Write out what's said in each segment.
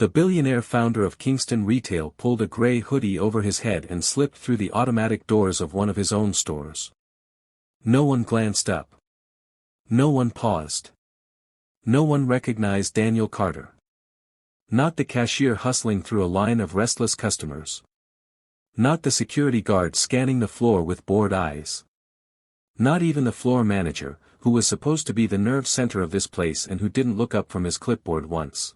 The billionaire founder of Kingston Retail pulled a gray hoodie over his head and slipped through the automatic doors of one of his own stores. No one glanced up. No one paused. No one recognized Daniel Carter. Not the cashier hustling through a line of restless customers. Not the security guard scanning the floor with bored eyes. Not even the floor manager, who was supposed to be the nerve center of this place and who didn't look up from his clipboard once.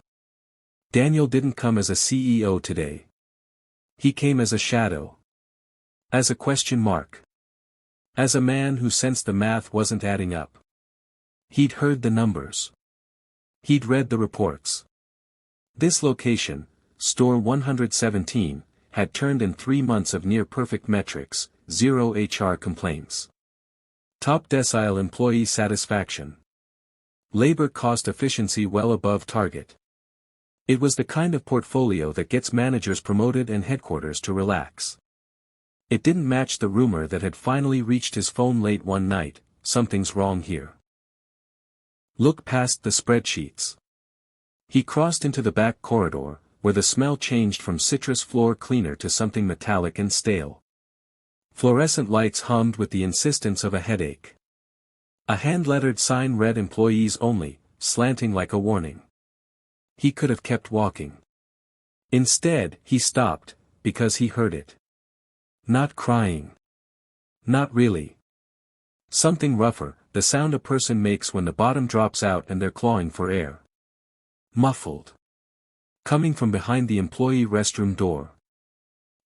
Daniel didn't come as a CEO today. He came as a shadow. As a question mark. As a man who sensed the math wasn't adding up. He'd heard the numbers. He'd read the reports. This location, Store 117, had turned in 3 months of near-perfect metrics, 0 HR complaints. Top decile employee satisfaction. Labor cost efficiency well above target. It was the kind of portfolio that gets managers promoted and headquarters to relax. It didn't match the rumor that had finally reached his phone late one night, something's wrong here. Look past the spreadsheets. He crossed into the back corridor, where the smell changed from citrus floor cleaner to something metallic and stale. Fluorescent lights hummed with the insistence of a headache. A hand-lettered sign read "Employees Only," slanting like a warning. He could have kept walking. Instead, he stopped, because he heard it. Not crying. Not really. Something rougher, the sound a person makes when the bottom drops out and they're clawing for air. Muffled. Coming from behind the employee restroom door.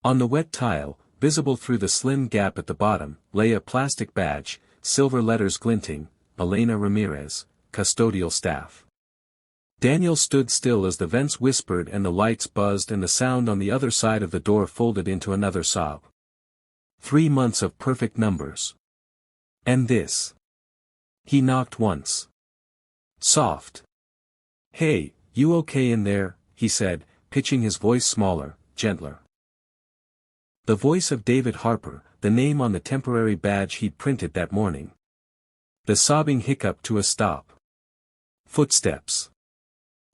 On the wet tile, visible through the slim gap at the bottom, lay a plastic badge, silver letters glinting, Elena Ramirez, custodial staff. Daniel stood still as the vents whispered and the lights buzzed and the sound on the other side of the door folded into another sob. 3 months of perfect numbers. And this. He knocked once. Soft. "Hey, you okay in there?" he said, pitching his voice smaller, gentler. The voice of David Harper, the name on the temporary badge he'd printed that morning. The sobbing hiccup to a stop. Footsteps.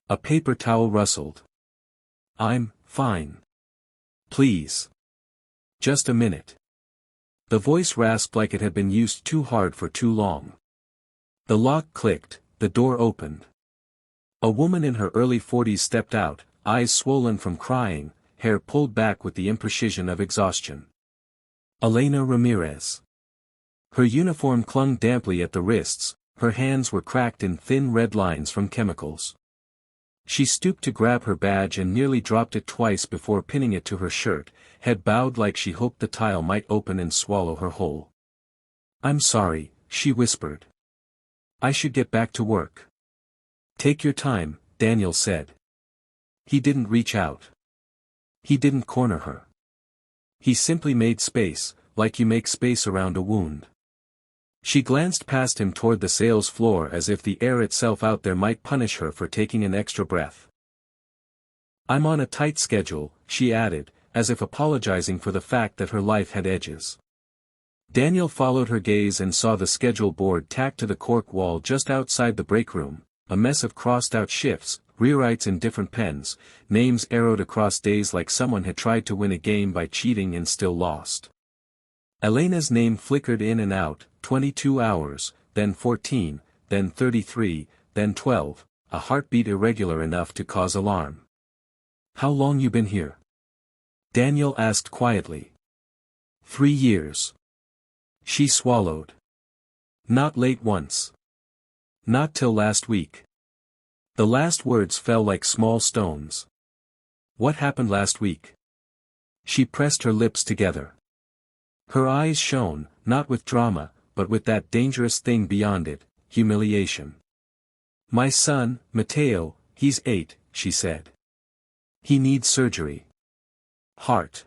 A paper towel rustled. "I'm fine. Please. Just a minute." The voice rasped like it had been used too hard for too long. The lock clicked, the door opened. A woman in her early 40s stepped out, eyes swollen from crying, hair pulled back with the imprecision of exhaustion. Elena Ramirez. Her uniform clung damply at the wrists, her hands were cracked in thin red lines from chemicals. She stooped to grab her badge and nearly dropped it twice before pinning it to her shirt, head bowed like she hoped the tile might open and swallow her whole. "I'm sorry," she whispered. "I should get back to work." "Take your time," Daniel said. He didn't reach out. He didn't corner her. He simply made space, like you make space around a wound. She glanced past him toward the sales floor as if the air itself out there might punish her for taking an extra breath. "I'm on a tight schedule," she added, as if apologizing for the fact that her life had edges. Daniel followed her gaze and saw the schedule board tacked to the cork wall just outside the break room, a mess of crossed-out shifts, rewrites in different pens, names arrowed across days like someone had tried to win a game by cheating and still lost. Elena's name flickered in and out, 22 hours, then 14, then 33, then 12, a heartbeat irregular enough to cause alarm. "How long you been here?" Daniel asked quietly. 3 years. She swallowed. "Not late once. Not till last week." The last words fell like small stones. "What happened last week?" She pressed her lips together. Her eyes shone, not with drama, but with that dangerous thing beyond it, humiliation. "My son, Mateo, he's 8, she said. He needs surgery. Heart."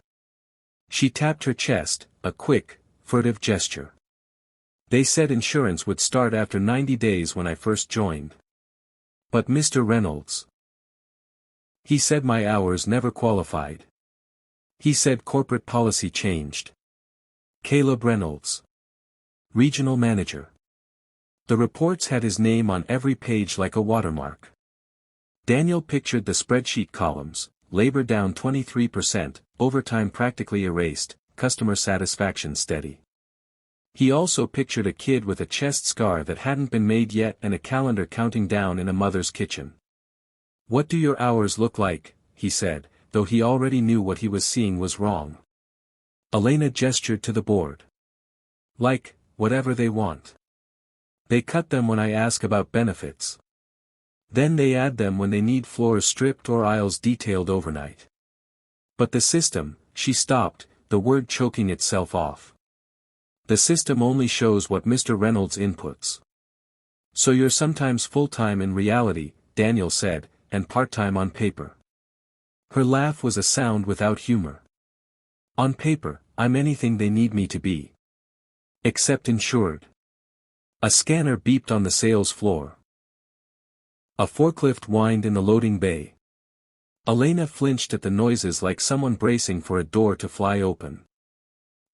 She tapped her chest, a quick, furtive gesture. "They said insurance would start after 90 days when I first joined. But Mr. Reynolds. He said my hours never qualified. He said corporate policy changed." Caleb Reynolds. Regional manager. The reports had his name on every page like a watermark. Daniel pictured the spreadsheet columns: labor down 23%, overtime practically erased, customer satisfaction steady. He also pictured a kid with a chest scar that hadn't been made yet and a calendar counting down in a mother's kitchen. "What do your hours look like?" he said, though he already knew what he was seeing was wrong. Elena gestured to the board. "Like, whatever they want. They cut them when I ask about benefits. Then they add them when they need floors stripped or aisles detailed overnight." "But the system," she stopped, the word choking itself off. "The system only shows what Mr. Reynolds inputs." "So you're sometimes full-time in reality," Daniel said, "and part-time on paper." Her laugh was a sound without humor. "On paper, I'm anything they need me to be. Except insured." A scanner beeped on the sales floor. A forklift whined in the loading bay. Elena flinched at the noises like someone bracing for a door to fly open.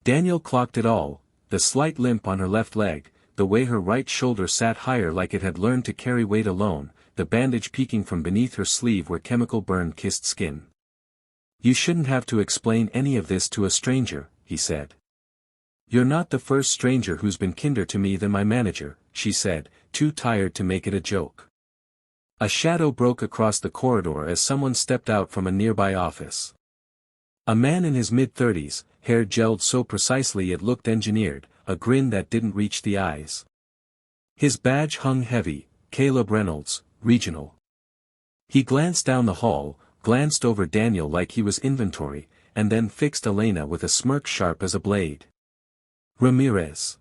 Daniel clocked it all: the slight limp on her left leg, the way her right shoulder sat higher like it had learned to carry weight alone, the bandage peeking from beneath her sleeve where chemical burn kissed skin. "You shouldn't have to explain any of this to a stranger," he said. "You're not the first stranger who's been kinder to me than my manager," she said, too tired to make it a joke. A shadow broke across the corridor as someone stepped out from a nearby office. A man in his mid-30s, hair gelled so precisely it looked engineered, a grin that didn't reach the eyes. His badge hung heavy: Caleb Reynolds, Regional. He glanced down the hall, glanced over Daniel like he was inventory, and then fixed Elena with a smirk sharp as a blade. "Ramirez.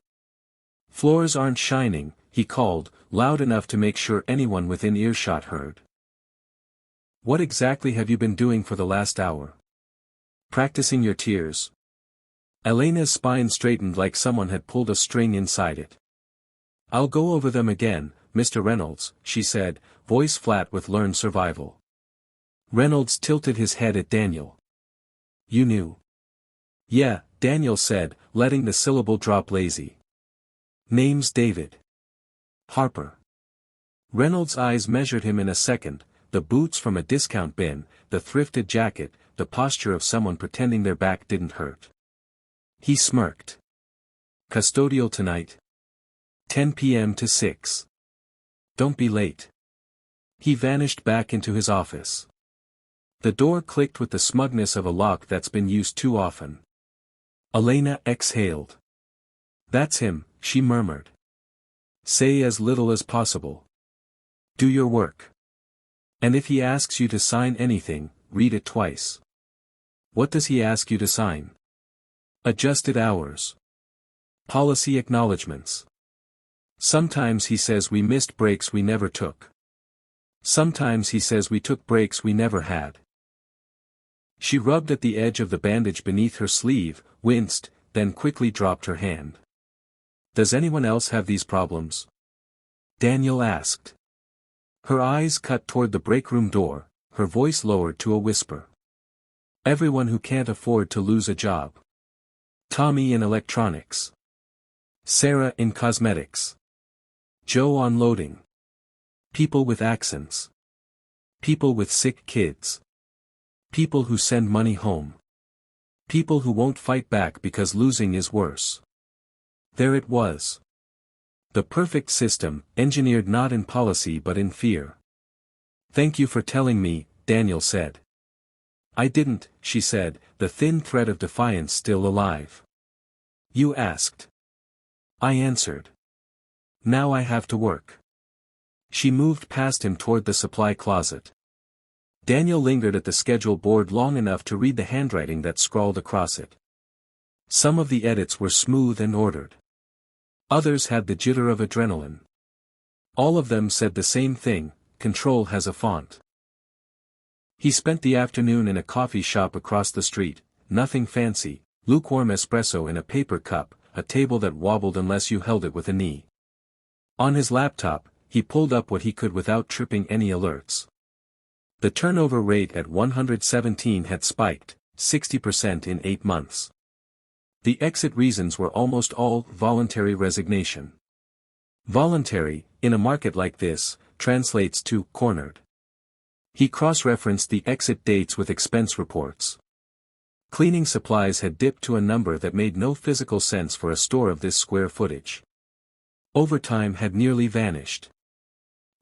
Floors aren't shining," he called, loud enough to make sure anyone within earshot heard. "What exactly have you been doing for the last hour? Practicing your tears?" Elena's spine straightened like someone had pulled a string inside it. "I'll go over them again, Mr. Reynolds," she said, voice flat with learned survival. Reynolds tilted his head at Daniel. "You knew?" "Yeah," Daniel said, letting the syllable drop lazy. "Name's David Harper." Reynolds' eyes measured him in a second: the boots from a discount bin, the thrifted jacket, the posture of someone pretending their back didn't hurt. He smirked. "Custodial tonight? 10 p.m. to 6. Don't be late." He vanished back into his office. The door clicked with the smugness of a lock that's been used too often. Elena exhaled. "That's him," she murmured. "Say as little as possible. Do your work. And if he asks you to sign anything, read it twice." "What does he ask you to sign?" "Adjusted hours. Policy acknowledgements. Sometimes he says we missed breaks we never took. Sometimes he says we took breaks we never had." She rubbed at the edge of the bandage beneath her sleeve, winced, then quickly dropped her hand. "Does anyone else have these problems?" Daniel asked. Her eyes cut toward the breakroom door, her voice lowered to a whisper. "Everyone who can't afford to lose a job. Tommy in electronics. Sarah in cosmetics. Joe on loading. People with accents. People with sick kids. People who send money home. People who won't fight back because losing is worse." There it was. The perfect system, engineered not in policy but in fear. "Thank you for telling me," Daniel said. "I didn't," she said, the thin thread of defiance still alive. "You asked. I answered. Now I have to work." She moved past him toward the supply closet. Daniel lingered at the schedule board long enough to read the handwriting that scrawled across it. Some of the edits were smooth and ordered. Others had the jitter of adrenaline. All of them said the same thing: control has a font. He spent the afternoon in a coffee shop across the street: nothing fancy, lukewarm espresso in a paper cup, a table that wobbled unless you held it with a knee. On his laptop, he pulled up what he could without tripping any alerts. The turnover rate at 117 had spiked, 60% in 8 months. The exit reasons were almost all voluntary resignation. Voluntary, in a market like this, translates to cornered. He cross-referenced the exit dates with expense reports. Cleaning supplies had dipped to a number that made no physical sense for a store of this square footage. Overtime had nearly vanished.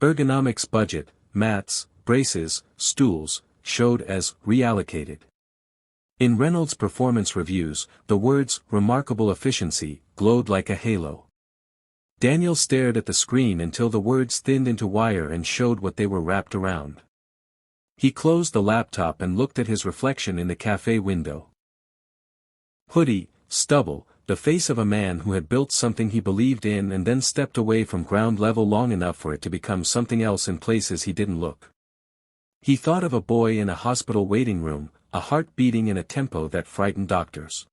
Ergonomics budget, mats, braces, stools, showed as reallocated. In Reynolds' performance reviews, the words "remarkable efficiency" glowed like a halo. Daniel stared at the screen until the words thinned into wire and showed what they were wrapped around. He closed the laptop and looked at his reflection in the cafe window. Hoodie, stubble, the face of a man who had built something he believed in and then stepped away from ground level long enough for it to become something else in places he didn't look. He thought of a boy in a hospital waiting room, a heart beating in a tempo that frightened doctors.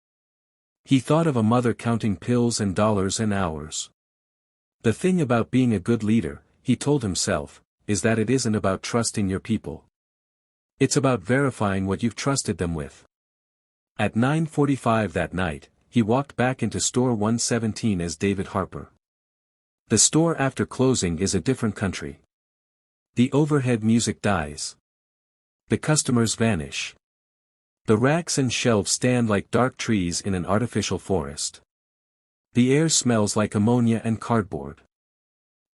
He thought of a mother counting pills and dollars and hours. The thing about being a good leader, he told himself, is that it isn't about trusting your people. It's about verifying what you've trusted them with. At 9:45 that night, he walked back into store 117 as David Harper. The store after closing is a different country. The overhead music dies. The customers vanish. The racks and shelves stand like dark trees in an artificial forest. The air smells like ammonia and cardboard.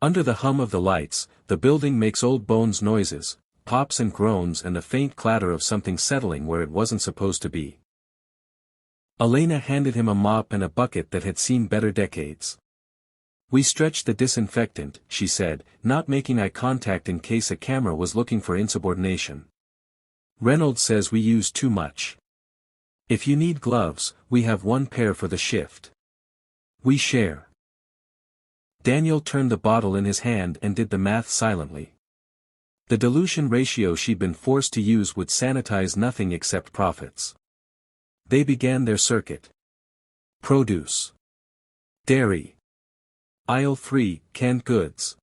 Under the hum of the lights, the building makes old bones noises, pops and groans and the faint clatter of something settling where it wasn't supposed to be. Elena handed him a mop and a bucket that had seen better decades. "We stretched the disinfectant," she said, not making eye contact in case a camera was looking for insubordination. "Reynolds says we use too much. If you need gloves, we have one pair for the shift. We share." Daniel turned the bottle in his hand and did the math silently. The dilution ratio she'd been forced to use would sanitize nothing except profits. They began their circuit. Produce. Dairy. Aisle 3, canned goods.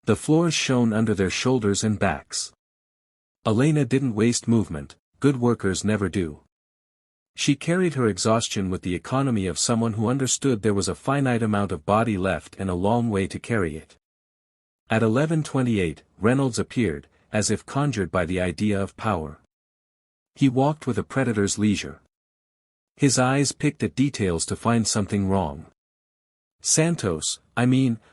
The floors shone under their shoulders and backs. Elena didn't waste movement, good workers never do. She carried her exhaustion with the economy of someone who understood there was a finite amount of body left and a long way to carry it. At 11:28, Reynolds appeared, as if conjured by the idea of power. He walked with a predator's leisure. His eyes picked at details to find something wrong.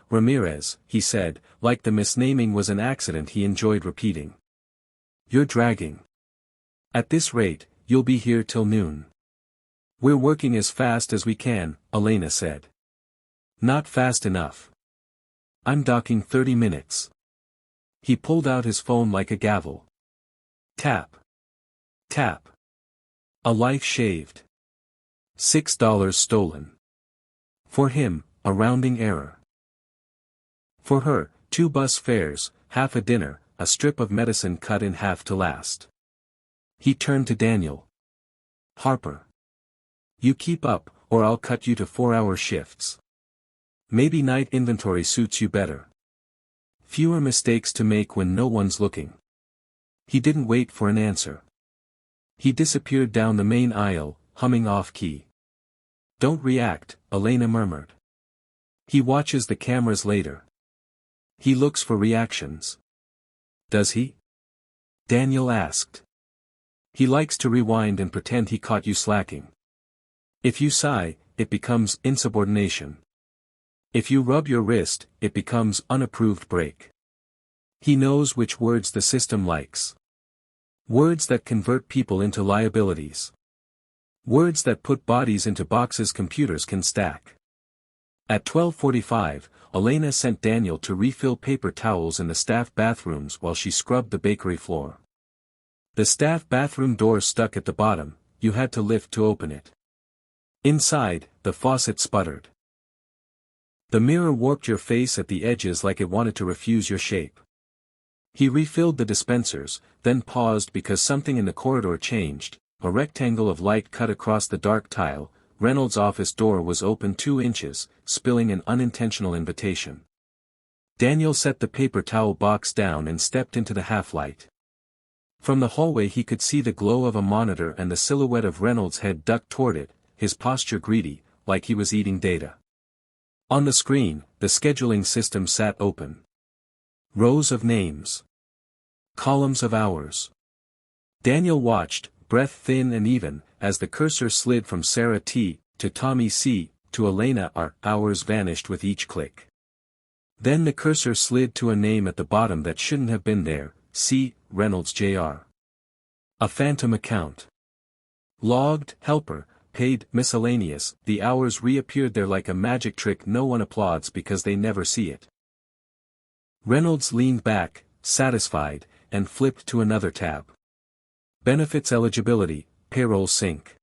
Ramirez, he said, like the misnaming was an accident he enjoyed repeating. "You're dragging. At this rate, you'll be here till noon." "We're working as fast as we can," Elena said. "Not fast enough. I'm docking 30 minutes. He pulled out his phone like a gavel. Tap. Tap. A life shaved. $6 stolen. For him, a rounding error. For her, 2 bus fares, half a dinner, a strip of medicine cut in half to last. He turned to Daniel. "Harper. You keep up, or I'll cut you to 4-hour shifts. Maybe night inventory suits you better. Fewer mistakes to make when no one's looking." He didn't wait for an answer. He disappeared down the main aisle, humming off-key. "Don't react," Elena murmured. "He watches the cameras later. He looks for reactions." "Does he?" Daniel asked. "He likes to rewind and pretend he caught you slacking. If you sigh, it becomes insubordination. If you rub your wrist, it becomes unapproved break. He knows which words the system likes. Words that convert people into liabilities. Words that put bodies into boxes computers can stack." At 12:45, Elena sent Daniel to refill paper towels in the staff bathrooms while she scrubbed the bakery floor. The staff bathroom door stuck at the bottom, you had to lift to open it. Inside, the faucet sputtered. The mirror warped your face at the edges like it wanted to refuse your shape. He refilled the dispensers, then paused because something in the corridor changed. A rectangle of light cut across the dark tile. Reynolds' office door was open 2 inches, spilling an unintentional invitation. Daniel set the paper towel box down and stepped into the half-light. From the hallway he could see the glow of a monitor and the silhouette of Reynolds' head ducked toward it, his posture greedy, like he was eating data. On the screen, the scheduling system sat open. Rows of names. Columns of hours. Daniel watched, breath thin and even, as the cursor slid from Sarah T. to Tommy C. to Elena R. Hours vanished with each click. Then the cursor slid to a name at the bottom that shouldn't have been there, C. Reynolds Jr. A phantom account. Logged, helper, paid, miscellaneous. The hours reappeared there like a magic trick. No one applauds because they never see it. Reynolds leaned back, satisfied, and flipped to another tab. Benefits eligibility, payroll sync.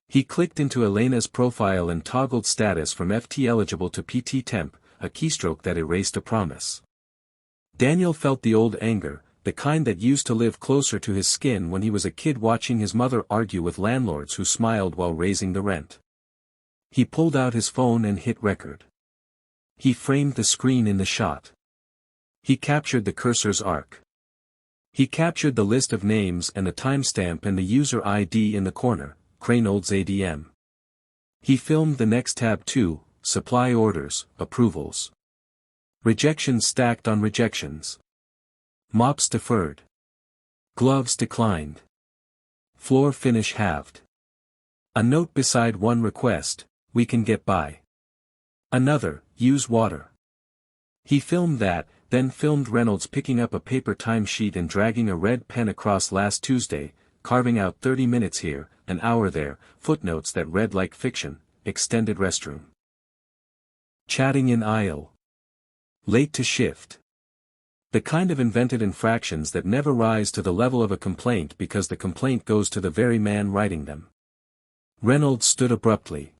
He clicked into Elena's profile and toggled status from FT eligible to PT temp, a keystroke that erased a promise. Daniel felt the old anger, the kind that used to live closer to his skin when he was a kid watching his mother argue with landlords who smiled while raising the rent. He pulled out his phone and hit record. He framed the screen in the shot. He captured the cursor's arc. He captured the list of names and the timestamp and the user ID in the corner, Reynolds ADM. He filmed the next tab too, supply orders, approvals. Rejections stacked on rejections. Mops deferred. Gloves declined. Floor finish halved. A note beside one request, we can get by. Another, use water. He filmed that, then filmed Reynolds picking up a paper timesheet and dragging a red pen across last Tuesday, carving out 30 minutes here, an hour there, footnotes that read like fiction, extended restroom. Chatting in aisle. Late to shift. The kind of invented infractions that never rise to the level of a complaint because the complaint goes to the very man writing them. Reynolds stood abruptly.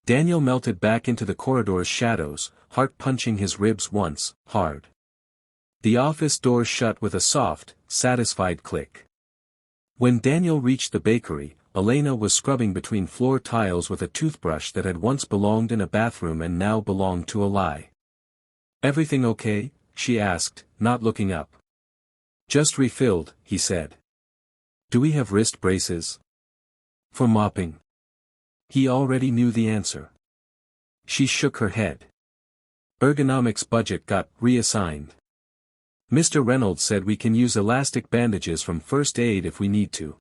Daniel melted back into the corridor's shadows, heart punching his ribs once, hard. The office door shut with a soft, satisfied click. When Daniel reached the bakery, Elena was scrubbing between floor tiles with a toothbrush that had once belonged in a bathroom and now belonged to a lie. Everything okay? She asked, not looking up. Just refilled, he said. Do we have wrist braces? For mopping. He already knew the answer. She shook her head. Ergonomics budget got reassigned. Mr. Reynolds said we can use elastic bandages from first aid if we need to.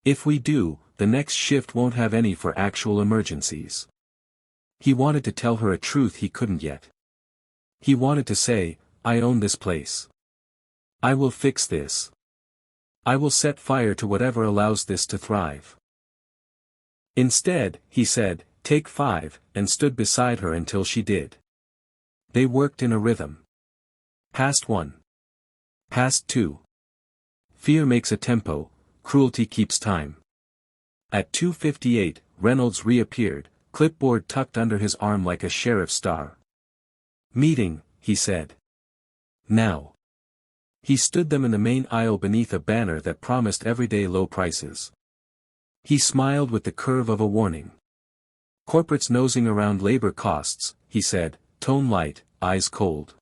If we do, the next shift won't have any for actual emergencies. He wanted to tell her a truth he couldn't yet. He wanted to say, I own this place. I will fix this. I will set fire to whatever allows this to thrive. Instead, he said, take 5, and stood beside her until she did. They worked in a rhythm. Past 1. Past 2. Fear makes a tempo, cruelty keeps time. At 2:58, Reynolds reappeared, clipboard tucked under his arm like a sheriff's star. Meeting, he said. Now. He stood them in the main aisle beneath a banner that promised everyday low prices. He smiled with the curve of a warning. Corporates nosing around labor costs, he said, tone light, eyes cold.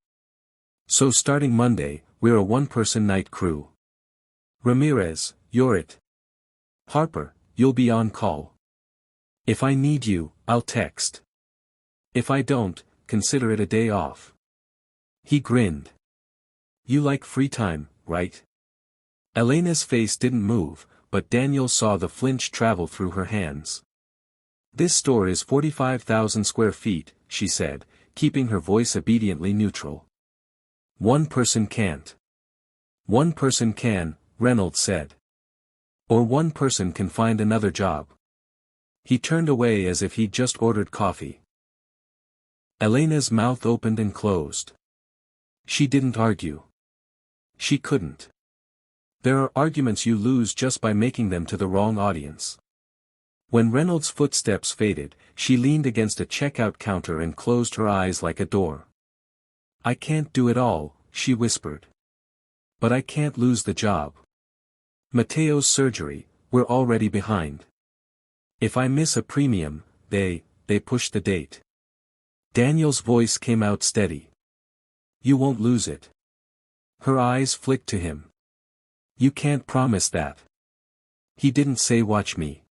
So starting Monday, we're a one-person night crew. Ramirez, you're it. Harper, you'll be on call. If I need you, I'll text. If I don't, consider it a day off. He grinned. You like free time, right? Elena's face didn't move, but Daniel saw the flinch travel through her hands. This store is 45,000 square feet, she said, keeping her voice obediently neutral. One person can't. One person can, Reynolds said. Or one person can find another job. He turned away as if he'd just ordered coffee. Elena's mouth opened and closed. She didn't argue. She couldn't. There are arguments you lose just by making them to the wrong audience. When Reynolds' footsteps faded, she leaned against a checkout counter and closed her eyes like a door. I can't do it all, she whispered. But I can't lose the job. Mateo's surgery, we're already behind. If I miss a premium, they push the date. Daniel's voice came out steady. You won't lose it. Her eyes flicked to him. You can't promise that. He didn't say watch me.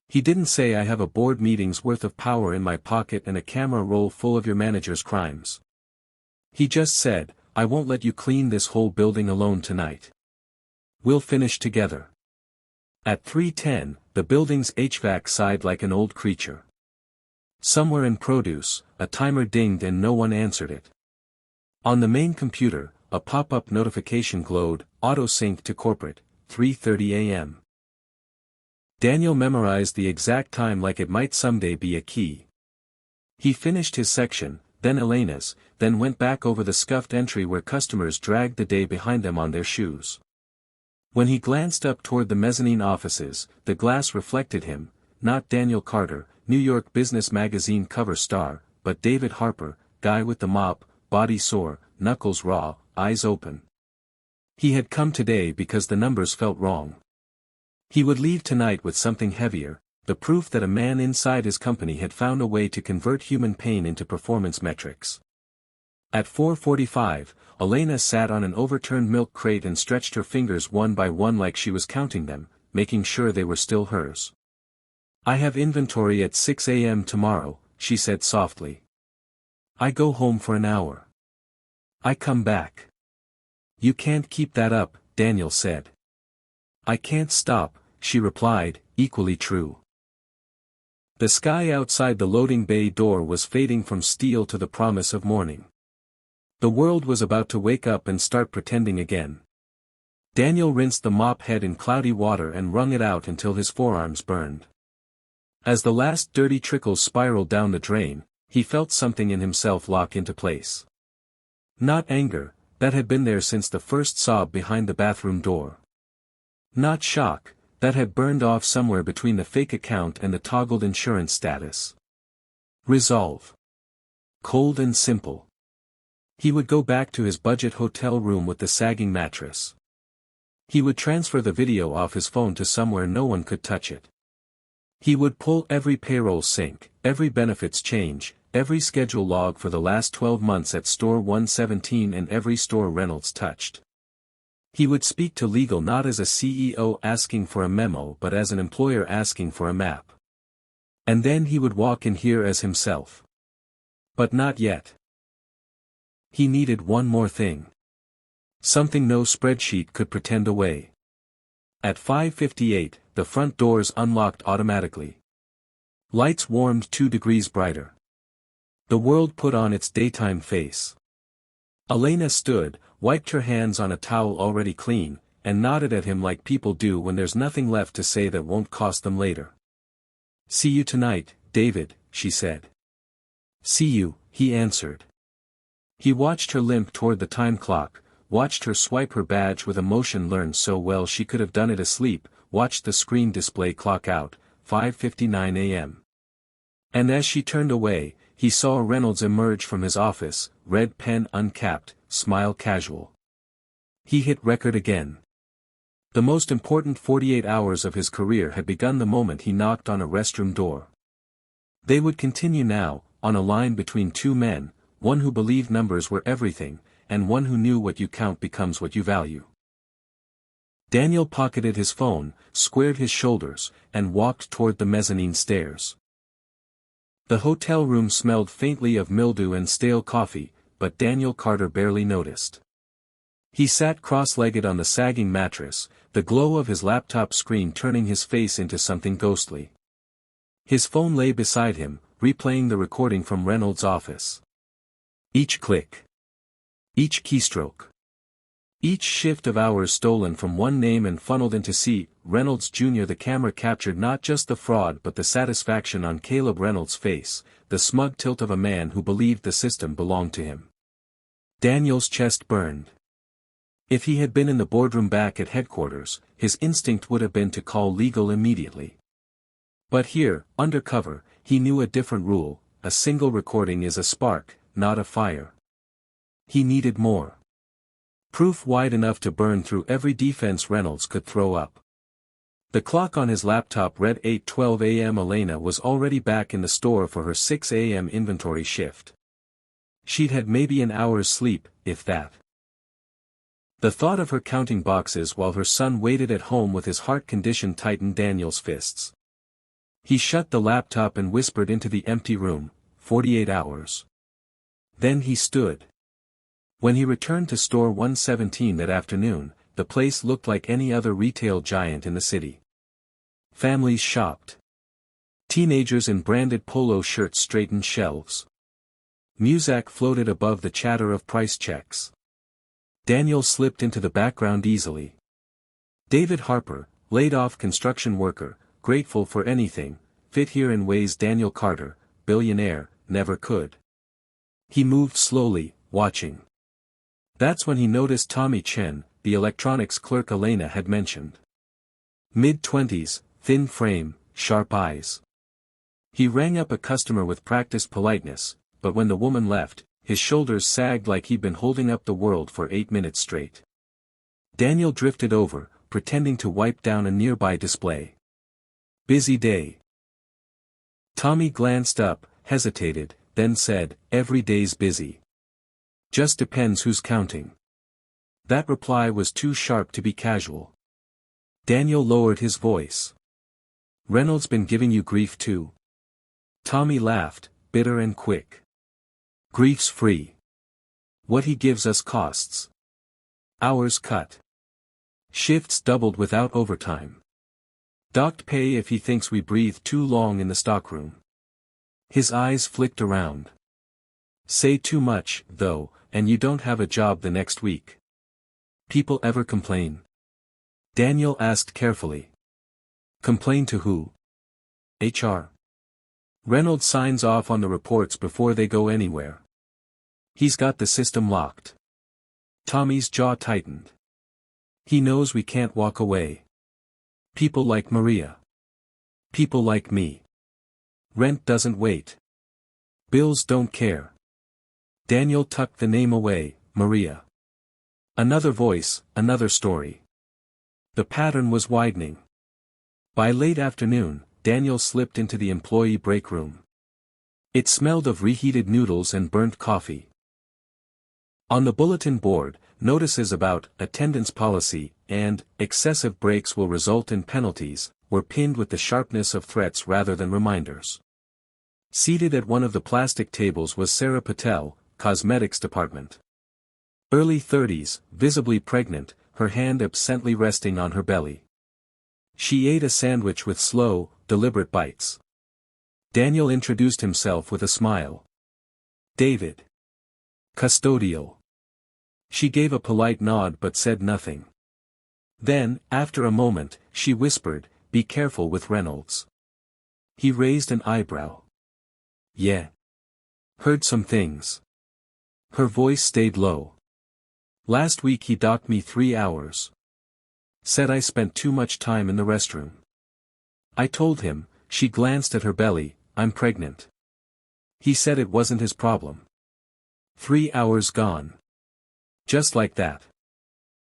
He didn't say I have a board meeting's worth of power in my pocket and a camera roll full of your manager's crimes. He just said, I won't let you clean this whole building alone tonight. We'll finish together. At 3:10, the building's HVAC sighed like an old creature. Somewhere in produce, a timer dinged and no one answered it. On the main computer, a pop-up notification glowed, auto-sync to corporate, 3:30 a.m. Daniel memorized the exact time like it might someday be a key. He finished his section, then Elena's, then went back over the scuffed entry where customers dragged the day behind them on their shoes. When he glanced up toward the mezzanine offices, the glass reflected him, not Daniel Carter, New York Business Magazine cover star, but David Harper, guy with the mop, body sore, knuckles raw, eyes open. He had come today because the numbers felt wrong. He would leave tonight with something heavier, the proof that a man inside his company had found a way to convert human pain into performance metrics. At 4:45, Elena sat on an overturned milk crate and stretched her fingers one by one like she was counting them, making sure they were still hers. I have inventory at 6 a.m. tomorrow, she said softly. I go home for an hour. I come back. You can't keep that up, Daniel said. I can't stop, she replied, equally true. The sky outside the loading bay door was fading from steel to the promise of morning. The world was about to wake up and start pretending again. Daniel rinsed the mop head in cloudy water and wrung it out until his forearms burned. As the last dirty trickles spiraled down the drain, he felt something in himself lock into place. Not anger, that had been there since the first sob behind the bathroom door. Not shock, that had burned off somewhere between the fake account and the toggled insurance status. Resolve. Cold and simple. He would go back to his budget hotel room with the sagging mattress. He would transfer the video off his phone to somewhere no one could touch it. He would pull every payroll sync, every benefits change, every schedule log for the last 12 months at store 117 and every store Reynolds touched. He would speak to legal not as a CEO asking for a memo but as an employer asking for a map. And then he would walk in here as himself. But not yet. He needed one more thing. Something no spreadsheet could pretend away. At 5:58, the front doors unlocked automatically. Lights warmed 2 degrees brighter. The world put on its daytime face. Elena stood, wiped her hands on a towel already clean, and nodded at him like people do when there's nothing left to say that won't cost them later. See you tonight, David, she said. See you, he answered. He watched her limp toward the time clock, watched her swipe her badge with a motion learned so well she could have done it asleep, watched the screen display clock out, 5:59 a.m. And as she turned away, he saw Reynolds emerge from his office, red pen uncapped, smile casual. He hit record again. The most important 48 hours of his career had begun the moment he knocked on a restroom door. They would continue now, on a line between two men, one who believed numbers were everything, and one who knew what you count becomes what you value. Daniel pocketed his phone, squared his shoulders, and walked toward the mezzanine stairs. The hotel room smelled faintly of mildew and stale coffee, but Daniel Carter barely noticed. He sat cross-legged on the sagging mattress, the glow of his laptop screen turning his face into something ghostly. His phone lay beside him, replaying the recording from Reynolds' office. Each click. Each keystroke. Each shift of hours stolen from one name and funneled into C. Reynolds Jr. The camera captured not just the fraud but the satisfaction on Caleb Reynolds' face, the smug tilt of a man who believed the system belonged to him. Daniel's chest burned. If he had been in the boardroom back at headquarters, his instinct would have been to call legal immediately. But here, undercover, he knew a different rule: a single recording is a spark, not a fire. He needed more. Proof wide enough to burn through every defense Reynolds could throw up. The clock on his laptop read 8:12 a.m. Elena was already back in the store for her 6 a.m. inventory shift. She'd had maybe an hour's sleep, if that. The thought of her counting boxes while her son waited at home with his heart condition tightened Daniel's fists. He shut the laptop and whispered into the empty room, 48 hours. Then he stood. When he returned to store 117 that afternoon, the place looked like any other retail giant in the city. Families shopped. Teenagers in branded polo shirts straightened shelves. Music floated above the chatter of price checks. Daniel slipped into the background easily. David Harper, laid-off construction worker, grateful for anything, fit here in ways Daniel Carter, billionaire, never could. He moved slowly, watching. That's when he noticed Tommy Chen, the electronics clerk Elena had mentioned. Mid-20s, thin frame, sharp eyes. He rang up a customer with practiced politeness, but when the woman left, his shoulders sagged like he'd been holding up the world for 8 minutes straight. Daniel drifted over, pretending to wipe down a nearby display. Busy day. Tommy glanced up, hesitated, then said, "Every day's busy. Just depends who's counting." That reply was too sharp to be casual. Daniel lowered his voice. "Reynolds been giving you grief too?" Tommy laughed, bitter and quick. "Grief's free. What he gives us costs. Hours cut. Shifts doubled without overtime. Docked pay if he thinks we breathe too long in the stockroom." His eyes flicked around. "Say too much, though, and you don't have a job the next week. People ever complain?" Daniel asked carefully. "Complain to who?" "HR. Reynolds signs off on the reports before they go anywhere. He's got the system locked." Tommy's jaw tightened. "He knows we can't walk away. People like Maria. People like me. Rent doesn't wait. Bills don't care." Daniel tucked the name away, Maria. Another voice, another story. The pattern was widening. By late afternoon, Daniel slipped into the employee break room. It smelled of reheated noodles and burnt coffee. On the bulletin board, notices about attendance policy and excessive breaks will result in penalties were pinned with the sharpness of threats rather than reminders. Seated at one of the plastic tables was Sarah Patel, cosmetics department. Early 30s, visibly pregnant, her hand absently resting on her belly. She ate a sandwich with slow, deliberate bites. Daniel introduced himself with a smile. "David. Custodial." She gave a polite nod but said nothing. Then, after a moment, she whispered, "Be careful with Reynolds." He raised an eyebrow. "Yeah. Heard some things." Her voice stayed low. "Last week he docked me 3 hours. Said I spent too much time in the restroom. I told him," she glanced at her belly, "I'm pregnant. He said it wasn't his problem. 3 hours gone. Just like that."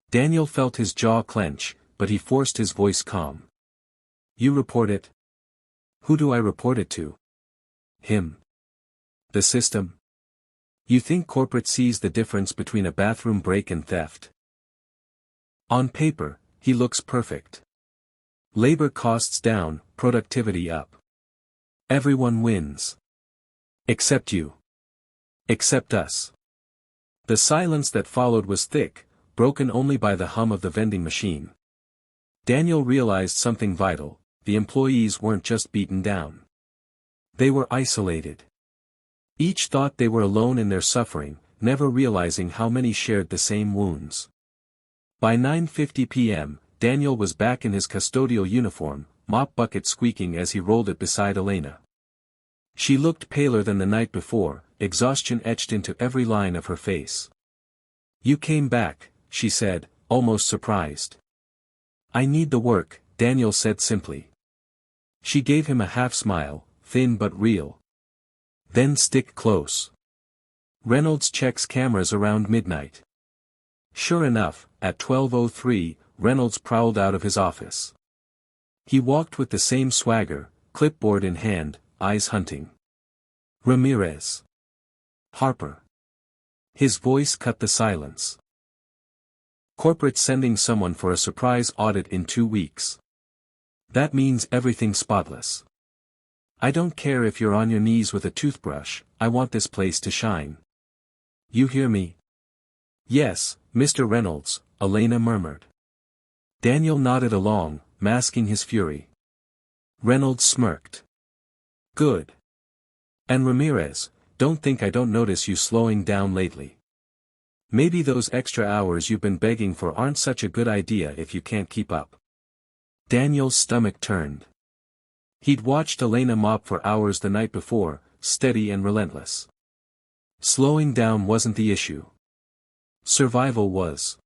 Daniel felt his jaw clench, but he forced his voice calm. "You report it?" "Who do I report it to?" "Him." "The system?" "You think corporate sees the difference between a bathroom break and theft?" "On paper, he looks perfect. Labor costs down, productivity up. Everyone wins. Except you. Except us." The silence that followed was thick, broken only by the hum of the vending machine. Daniel realized something vital: the employees weren't just beaten down. They were isolated. Each thought they were alone in their suffering, never realizing how many shared the same wounds. By 9:50 p.m., Daniel was back in his custodial uniform, mop bucket squeaking as he rolled it beside Elena. She looked paler than the night before, exhaustion etched into every line of her face. "You came back," she said, almost surprised. "I need the work," Daniel said simply. She gave him a half-smile, thin but real. "Then stick close. Reynolds checks cameras around midnight." Sure enough, at 12:03, Reynolds prowled out of his office. He walked with the same swagger, clipboard in hand, eyes hunting. "Ramirez. Harper." His voice cut the silence. "Corporate sending someone for a surprise audit in 2 weeks. That means everything's spotless. I don't care if you're on your knees with a toothbrush, I want this place to shine. You hear me?" Yes, Mr. Reynolds, Elena murmured. Daniel nodded along, masking his fury. Reynolds smirked. Good. And Ramirez, don't think I don't notice you slowing down lately. Maybe those extra hours you've been begging for aren't such a good idea if you can't keep up. Daniel's stomach turned. He'd watched Elena mop for hours the night before, steady and relentless. Slowing down wasn't the issue. Survival was.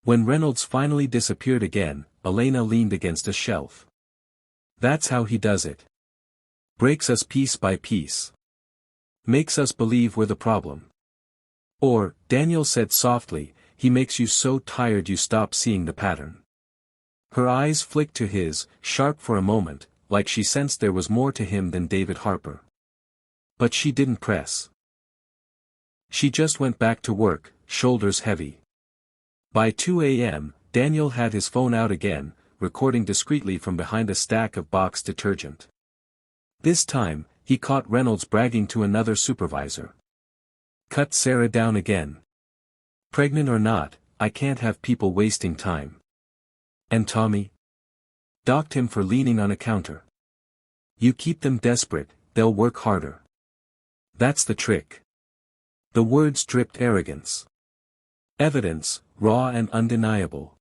When Reynolds finally disappeared again, Elena leaned against a shelf. That's how he does it. Breaks us piece by piece. Makes us believe we're the problem. Or, Daniel said softly, he makes you so tired you stop seeing the pattern. Her eyes flicked to his, sharp for a moment, like she sensed there was more to him than David Harper. But she didn't press. She just went back to work, shoulders heavy. By 2 a.m., Daniel had his phone out again, recording discreetly from behind a stack of box detergent. This time, he caught Reynolds bragging to another supervisor. Cut Sarah down again. Pregnant or not, I can't have people wasting time. And Tommy? Docked him for leaning on a counter. You keep them desperate, they'll work harder. That's the trick. The words dripped arrogance. Evidence, raw and undeniable.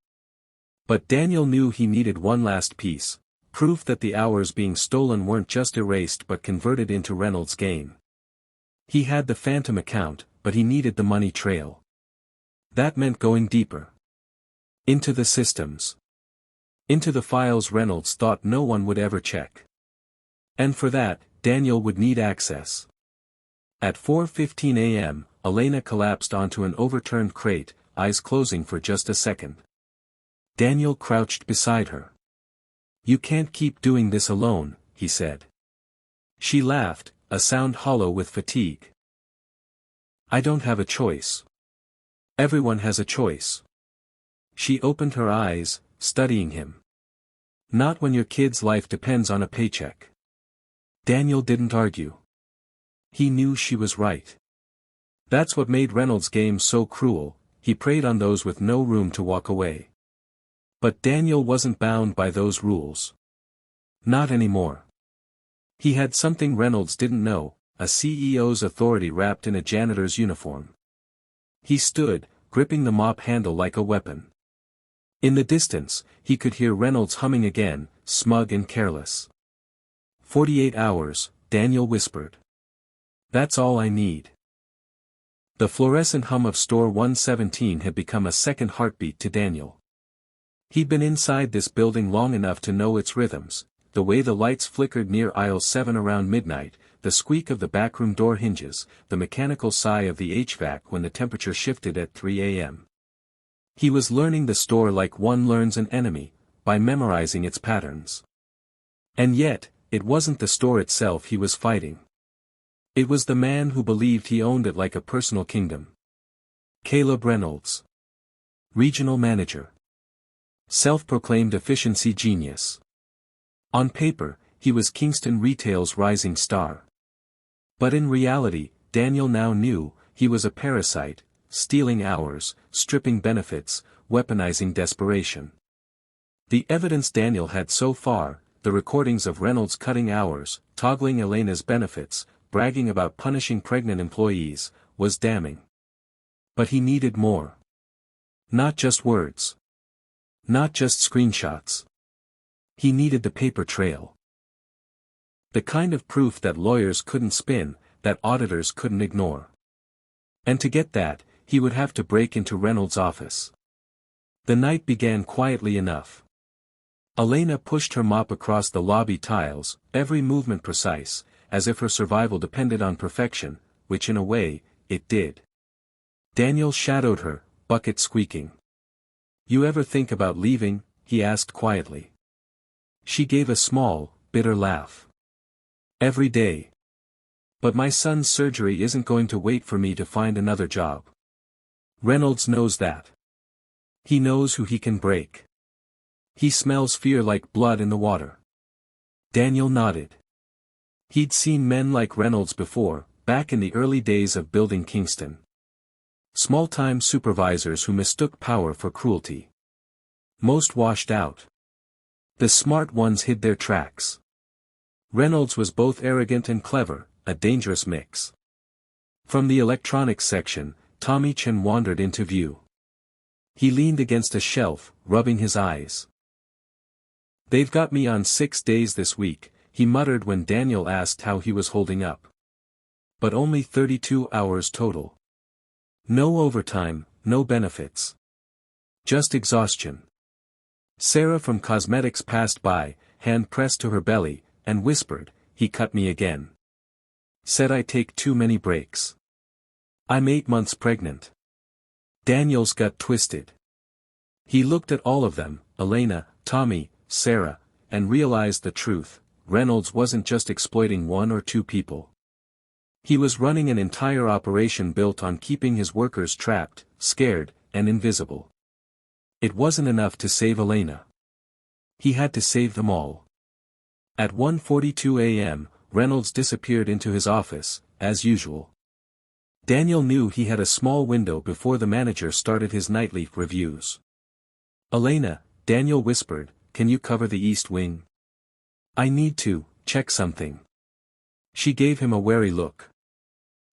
But Daniel knew he needed one last piece, proof that the hours being stolen weren't just erased but converted into Reynolds' gain. He had the phantom account, but he needed the money trail. That meant going deeper. Into the systems. Into the files Reynolds thought no one would ever check. And for that, Daniel would need access. At 4:15 a.m., Elena collapsed onto an overturned crate, eyes closing for just a second. Daniel crouched beside her. You can't keep doing this alone, he said. She laughed, a sound hollow with fatigue. I don't have a choice. Everyone has a choice. She opened her eyes, studying him. Not when your kid's life depends on a paycheck. Daniel didn't argue. He knew she was right. That's what made Reynolds' game so cruel, he preyed on those with no room to walk away. But Daniel wasn't bound by those rules. Not anymore. He had something Reynolds didn't know, a CEO's authority wrapped in a janitor's uniform. He stood, gripping the mop handle like a weapon. In the distance, he could hear Reynolds humming again, smug and careless. 48 hours, Daniel whispered. That's all I need. The fluorescent hum of Store 117 had become a second heartbeat to Daniel. He'd been inside this building long enough to know its rhythms, the way the lights flickered near aisle 7 around midnight, the squeak of the backroom door hinges, the mechanical sigh of the HVAC when the temperature shifted at 3 a.m. He was learning the store like one learns an enemy, by memorizing its patterns. And yet, it wasn't the store itself he was fighting. It was the man who believed he owned it like a personal kingdom. Caleb Reynolds. Regional manager. Self-proclaimed efficiency genius. On paper, he was Kingston Retail's rising star. But in reality, Daniel now knew, he was a parasite, stealing hours, stripping benefits, weaponizing desperation. The evidence Daniel had so far, the recordings of Reynolds cutting hours, toggling Elena's benefits, bragging about punishing pregnant employees, was damning. But he needed more. Not just words. Not just screenshots. He needed the paper trail. The kind of proof that lawyers couldn't spin, that auditors couldn't ignore. And to get that, he would have to break into Reynolds' office. The night began quietly enough. Elena pushed her mop across the lobby tiles, every movement precise, as if her survival depended on perfection, which in a way, it did. Daniel shadowed her, bucket squeaking. You ever think about leaving? He asked quietly. She gave a small, bitter laugh. Every day. But my son's surgery isn't going to wait for me to find another job. Reynolds knows that. He knows who he can break. He smells fear like blood in the water. Daniel nodded. He'd seen men like Reynolds before, back in the early days of building Kingston. Small-time supervisors who mistook power for cruelty. Most washed out. The smart ones hid their tracks. Reynolds was both arrogant and clever, a dangerous mix. From the electronics section, Tommy Chen wandered into view. He leaned against a shelf, rubbing his eyes. "They've got me on 6 days this week," he muttered when Daniel asked how he was holding up. "But only 32 hours total. No overtime, no benefits. Just exhaustion." Sarah from cosmetics passed by, hand pressed to her belly, and whispered, "He cut me again. Said I take too many breaks. I'm 8 months pregnant." Daniel's gut twisted. He looked at all of them, Elena, Tommy, Sarah, and realized the truth: Reynolds wasn't just exploiting 1 or 2 people. He was running an entire operation built on keeping his workers trapped, scared, and invisible. It wasn't enough to save Elena. He had to save them all. At 1:42 a.m., Reynolds disappeared into his office, as usual. Daniel knew he had a small window before the manager started his nightly reviews. "Elena," Daniel whispered, "can you cover the East Wing? I need to check something." She gave him a wary look.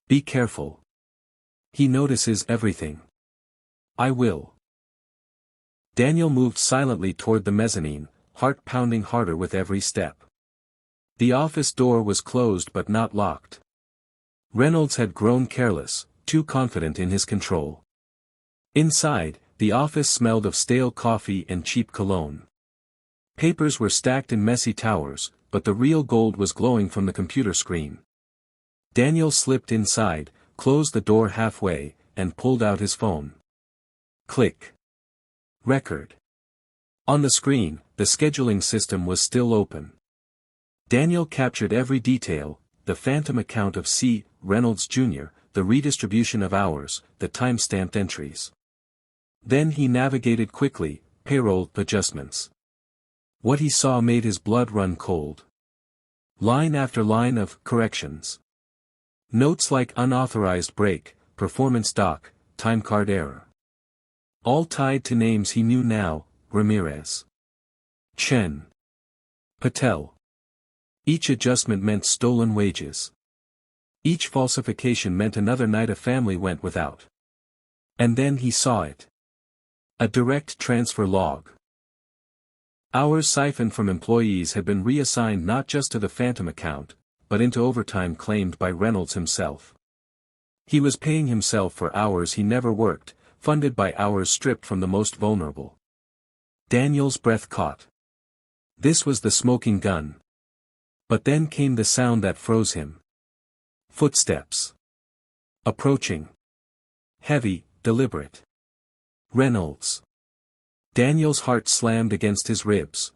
"Be careful. He notices everything." "I will." Daniel moved silently toward the mezzanine, heart pounding harder with every step. The office door was closed but not locked. Reynolds had grown careless, too confident in his control. Inside, the office smelled of stale coffee and cheap cologne. Papers were stacked in messy towers, but the real gold was glowing from the computer screen. Daniel slipped inside, closed the door halfway, and pulled out his phone. Click. Record. On the screen, the scheduling system was still open. Daniel captured every detail: the phantom account of C. Reynolds Jr., the redistribution of hours, the time-stamped entries. Then he navigated quickly: payroll adjustments. What he saw made his blood run cold. Line after line of corrections. Notes like unauthorized break, performance doc, timecard error. All tied to names he knew now: Ramirez, Chen, Patel. Each adjustment meant stolen wages. Each falsification meant another night a family went without. And then he saw it. A direct transfer log. Hours siphoned from employees had been reassigned not just to the phantom account, but into overtime claimed by Reynolds himself. He was paying himself for hours he never worked, funded by hours stripped from the most vulnerable. Daniel's breath caught. This was the smoking gun. But then came the sound that froze him. Footsteps. Approaching. Heavy, deliberate. Reynolds. Daniel's heart slammed against his ribs.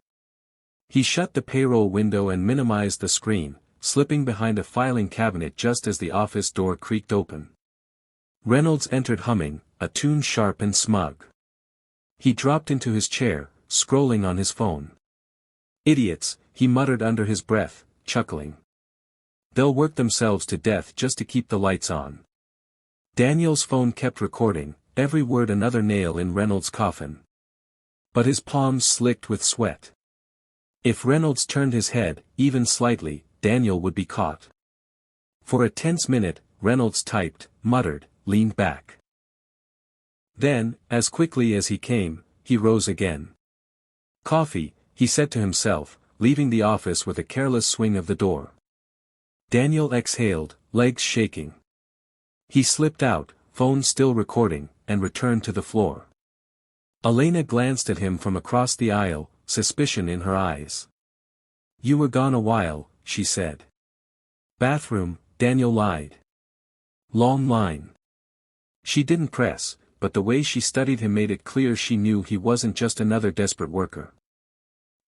He shut the payroll window and minimized the screen, slipping behind a filing cabinet just as the office door creaked open. Reynolds entered humming, a tune sharp and smug. He dropped into his chair, scrolling on his phone. "Idiots," he muttered under his breath, chuckling. "They'll work themselves to death just to keep the lights on." Daniel's phone kept recording, every word another nail in Reynolds' coffin. But his palms slicked with sweat. If Reynolds turned his head, even slightly, Daniel would be caught. For a tense minute, Reynolds typed, muttered, leaned back. Then, as quickly as he came, he rose again. "Coffee," he said to himself, leaving the office with a careless swing of the door. Daniel exhaled, legs shaking. He slipped out, phone still recording, and returned to the floor. Elena glanced at him from across the aisle, suspicion in her eyes. "You were gone a while," she said. "Bathroom," Daniel lied. "Long line." She didn't press, but the way she studied him made it clear she knew he wasn't just another desperate worker.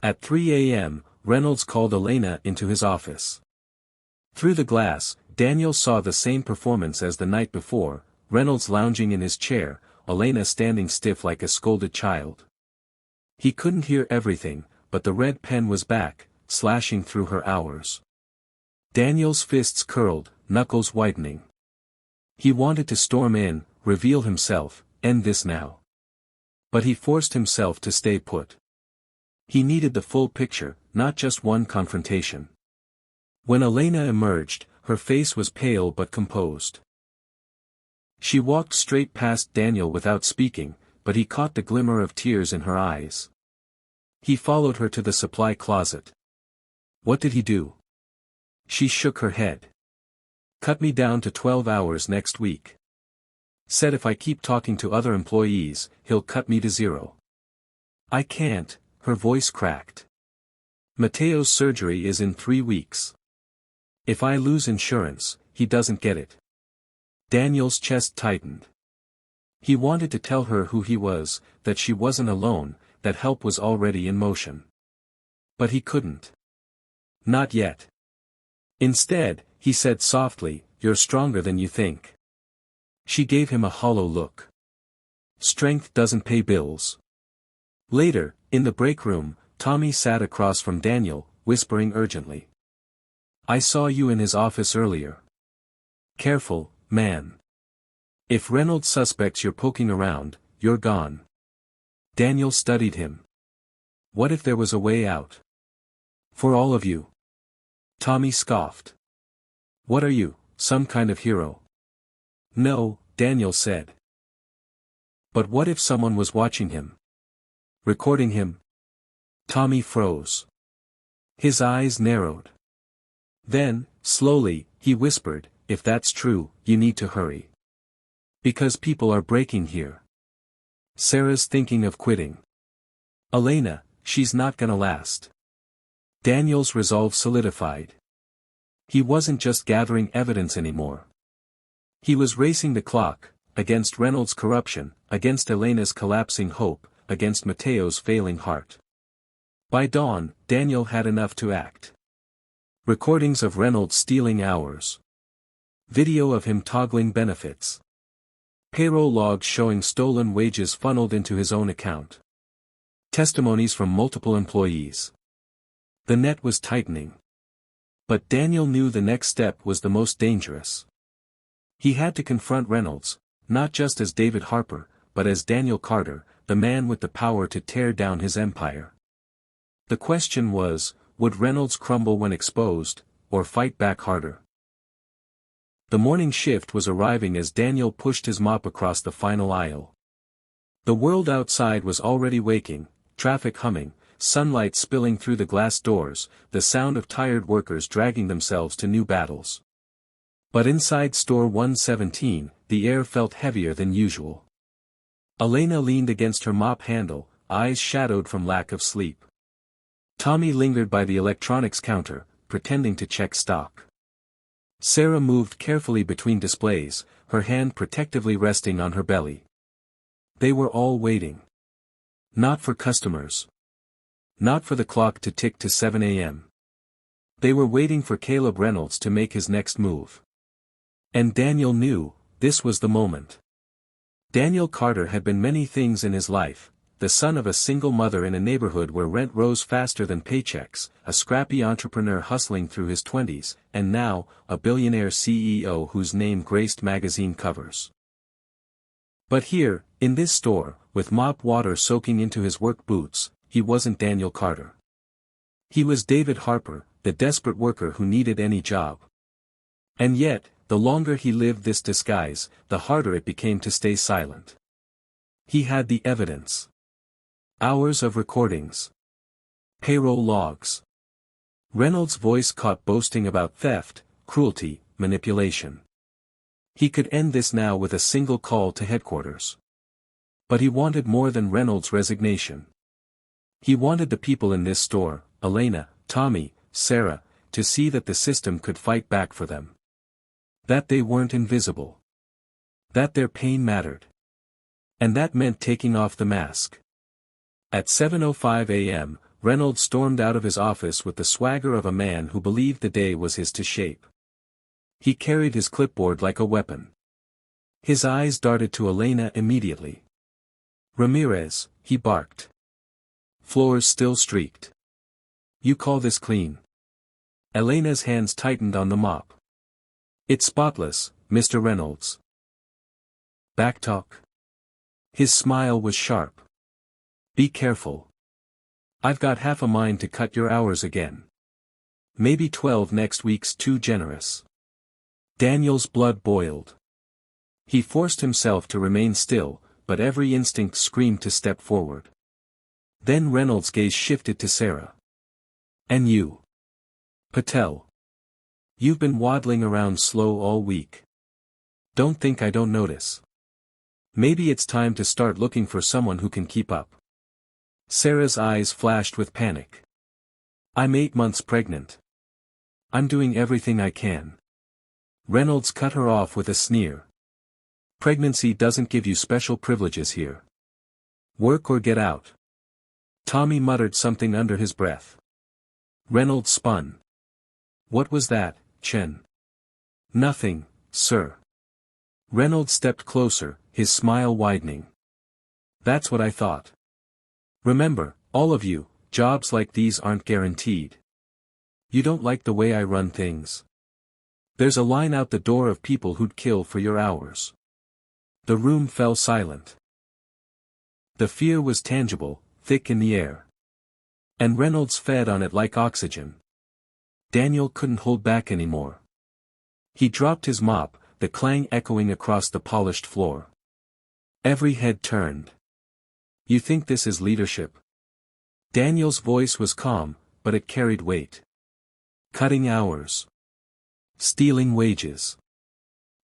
At 3 a.m., Reynolds called Elena into his office. Through the glass, Daniel saw the same performance as the night before: Reynolds lounging in his chair, Elena standing stiff like a scolded child. He couldn't hear everything, but the red pen was back, slashing through her hours. Daniel's fists curled, knuckles whitening. He wanted to storm in, reveal himself, end this now. But he forced himself to stay put. He needed the full picture, not just one confrontation. When Elena emerged, her face was pale but composed. She walked straight past Daniel without speaking, but he caught the glimmer of tears in her eyes. He followed her to the supply closet. What did he do? She shook her head. Cut me down to 12 hours next week. Said if I keep talking to other employees, he'll cut me to 0. I can't, her voice cracked. Mateo's surgery is in 3 weeks. If I lose insurance, he doesn't get it. Daniel's chest tightened. He wanted to tell her who he was, that she wasn't alone, that help was already in motion. But he couldn't. Not yet. Instead, he said softly, "You're stronger than you think." She gave him a hollow look. Strength doesn't pay bills. Later, in the break room, Tommy sat across from Daniel, whispering urgently. I saw you in his office earlier. Careful, man. If Reynolds suspects you're poking around, you're gone. Daniel studied him. What if there was a way out? For all of you. Tommy scoffed. What are you, some kind of hero? No, Daniel said. But what if someone was watching him? Recording him? Tommy froze. His eyes narrowed. Then, slowly, he whispered, if that's true, you need to hurry. Because people are breaking here. Sarah's thinking of quitting. Elena, she's not gonna last. Daniel's resolve solidified. He wasn't just gathering evidence anymore. He was racing the clock, against Reynolds' corruption, against Elena's collapsing hope, against Mateo's failing heart. By dawn, Daniel had enough to act. Recordings of Reynolds stealing hours. Video of him toggling benefits. Payroll logs showing stolen wages funneled into his own account. Testimonies from multiple employees. The net was tightening. But Daniel knew the next step was the most dangerous. He had to confront Reynolds, not just as David Harper, but as Daniel Carter, the man with the power to tear down his empire. The question was, would Reynolds crumble when exposed, or fight back harder? The morning shift was arriving as Daniel pushed his mop across the final aisle. The world outside was already waking, traffic humming, sunlight spilling through the glass doors, the sound of tired workers dragging themselves to new battles. But inside store 117, the air felt heavier than usual. Elena leaned against her mop handle, eyes shadowed from lack of sleep. Tommy lingered by the electronics counter, pretending to check stock. Sarah moved carefully between displays, her hand protectively resting on her belly. They were all waiting. Not for customers. Not for the clock to tick to 7 a.m. They were waiting for Caleb Reynolds to make his next move. And Daniel knew, this was the moment. Daniel Carter had been many things in his life, the son of a single mother in a neighborhood where rent rose faster than paychecks, a scrappy entrepreneur hustling through his 20s, and now, a billionaire CEO whose name graced magazine covers. But here, in this store, with mop water soaking into his work boots, he wasn't Daniel Carter. He was David Harper, the desperate worker who needed any job. And yet, the longer he lived this disguise, the harder it became to stay silent. He had the evidence. Hours of recordings. Payroll logs. Reynolds' voice caught boasting about theft, cruelty, manipulation. He could end this now with a single call to headquarters. But he wanted more than Reynolds' resignation. He wanted the people in this store, Elena, Tommy, Sarah, to see that the system could fight back for them. That they weren't invisible. That their pain mattered. And that meant taking off the mask. At 7:05 a.m., Reynolds stormed out of his office with the swagger of a man who believed the day was his to shape. He carried his clipboard like a weapon. His eyes darted to Elena immediately. Ramirez, he barked. Floors still streaked. You call this clean? Elena's hands tightened on the mop. It's spotless, Mr. Reynolds. Backtalk. His smile was sharp. Be careful. I've got half a mind to cut your hours again. Maybe 12 next week's too generous. Daniel's blood boiled. He forced himself to remain still, but every instinct screamed to step forward. Then Reynolds' gaze shifted to Sarah. And you? Patel. You've been waddling around slow all week. Don't think I don't notice. Maybe it's time to start looking for someone who can keep up. Sarah's eyes flashed with panic. I'm 8 months pregnant. I'm doing everything I can. Reynolds cut her off with a sneer. Pregnancy doesn't give you special privileges here. Work or get out. Tommy muttered something under his breath. Reynolds spun. What was that, Chen? Nothing, sir. Reynolds stepped closer, his smile widening. That's what I thought. Remember, all of you, jobs like these aren't guaranteed. You don't like the way I run things. There's a line out the door of people who'd kill for your hours. The room fell silent. The fear was tangible, thick in the air. And Reynolds fed on it like oxygen. Daniel couldn't hold back anymore. He dropped his mop, the clang echoing across the polished floor. Every head turned. You think this is leadership? Daniel's voice was calm, but it carried weight. Cutting hours. Stealing wages.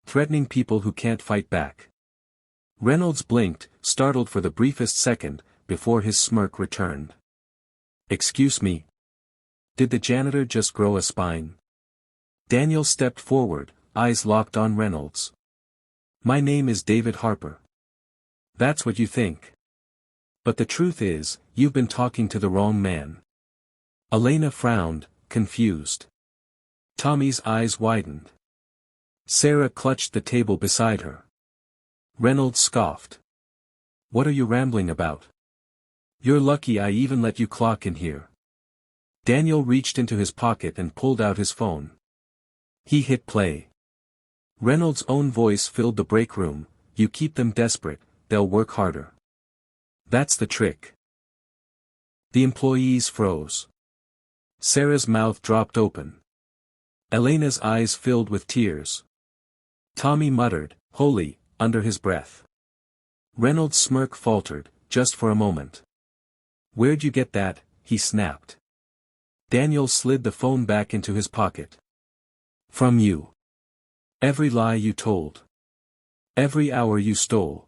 Threatening people who can't fight back. Reynolds blinked, startled for the briefest second, before his smirk returned. Excuse me. Did the janitor just grow a spine? Daniel stepped forward, eyes locked on Reynolds. My name is David Harper. That's what you think. But the truth is, you've been talking to the wrong man. Elena frowned, confused. Tommy's eyes widened. Sarah clutched the table beside her. Reynolds scoffed. What are you rambling about? You're lucky I even let you clock in here. Daniel reached into his pocket and pulled out his phone. He hit play. Reynolds' own voice filled the break room. You keep them desperate, they'll work harder. That's the trick. The employees froze. Sarah's mouth dropped open. Elena's eyes filled with tears. Tommy muttered, holy, under his breath. Reynolds' smirk faltered, just for a moment. Where'd you get that? He snapped. Daniel slid the phone back into his pocket. From you. Every lie you told. Every hour you stole.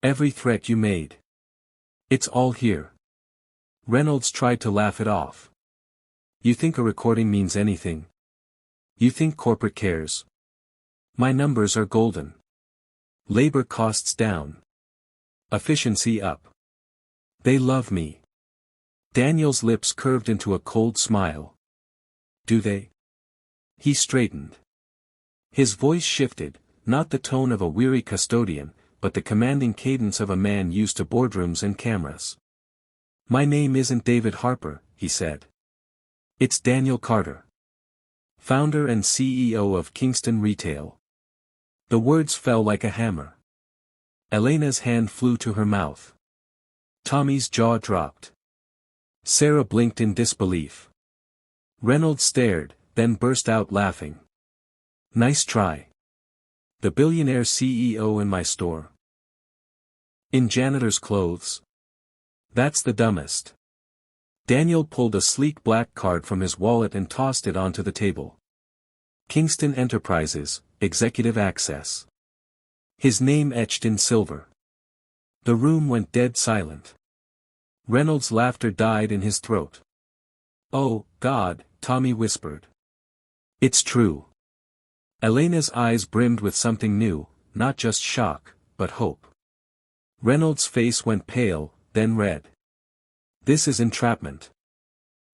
Every threat you made. It's all here. Reynolds tried to laugh it off. You think a recording means anything? You think corporate cares? My numbers are golden. Labor costs down. Efficiency up. They love me. Daniel's lips curved into a cold smile. Do they? He straightened. His voice shifted, not the tone of a weary custodian, but the commanding cadence of a man used to boardrooms and cameras. My name isn't David Harper, he said. It's Daniel Carter. Founder and CEO of Kingston Retail. The words fell like a hammer. Elena's hand flew to her mouth. Tommy's jaw dropped. Sarah blinked in disbelief. Reynolds stared, then burst out laughing. Nice try. The billionaire CEO in my store. In janitor's clothes. That's the dumbest. Daniel pulled a sleek black card from his wallet and tossed it onto the table. Kingston Enterprises, Executive Access. His name etched in silver. The room went dead silent. Reynolds' laughter died in his throat. Oh, God, Tommy whispered. It's true. Elena's eyes brimmed with something new, not just shock, but hope. Reynolds' face went pale, then red. This is entrapment.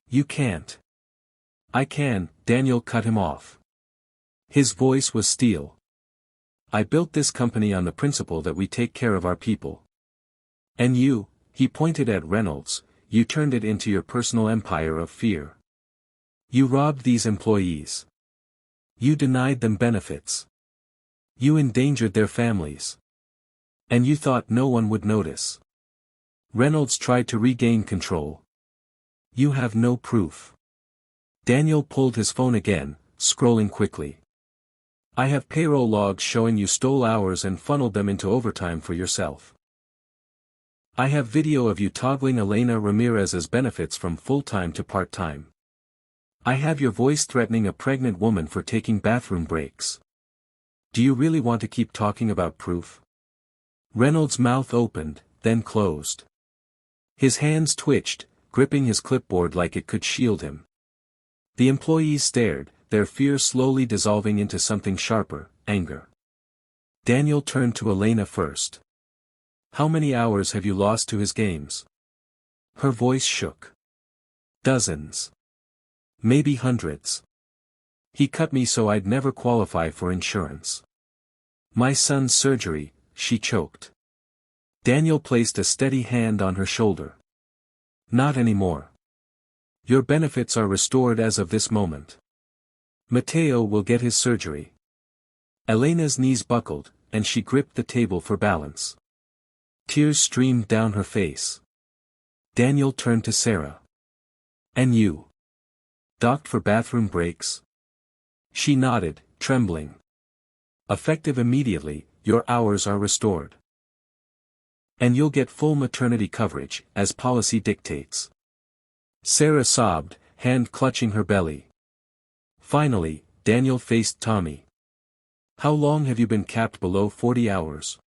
You can't. I can, Daniel cut him off. His voice was steel. I built this company on the principle that we take care of our people. And you, he pointed at Reynolds, you turned it into your personal empire of fear. You robbed these employees. You denied them benefits. You endangered their families. And you thought no one would notice. Reynolds tried to regain control. You have no proof. Daniel pulled his phone again, scrolling quickly. I have payroll logs showing you stole hours and funneled them into overtime for yourself. I have video of you toggling Elena Ramirez's benefits from full-time to part-time. I have your voice threatening a pregnant woman for taking bathroom breaks. Do you really want to keep talking about proof? Reynolds' mouth opened, then closed. His hands twitched, gripping his clipboard like it could shield him. The employees stared, their fear slowly dissolving into something sharper, anger. Daniel turned to Elena first. How many hours have you lost to his games? Her voice shook. Dozens. Maybe hundreds. He cut me so I'd never qualify for insurance. My son's surgery, she choked. Daniel placed a steady hand on her shoulder. Not anymore. Your benefits are restored as of this moment. Mateo will get his surgery. Elena's knees buckled, and she gripped the table for balance. Tears streamed down her face. Daniel turned to Sarah. And you? Docked for bathroom breaks? She nodded, trembling. Effective immediately, your hours are restored. And you'll get full maternity coverage, as policy dictates. Sarah sobbed, hand clutching her belly. Finally, Daniel faced Tommy. How long have you been capped below 40 hours?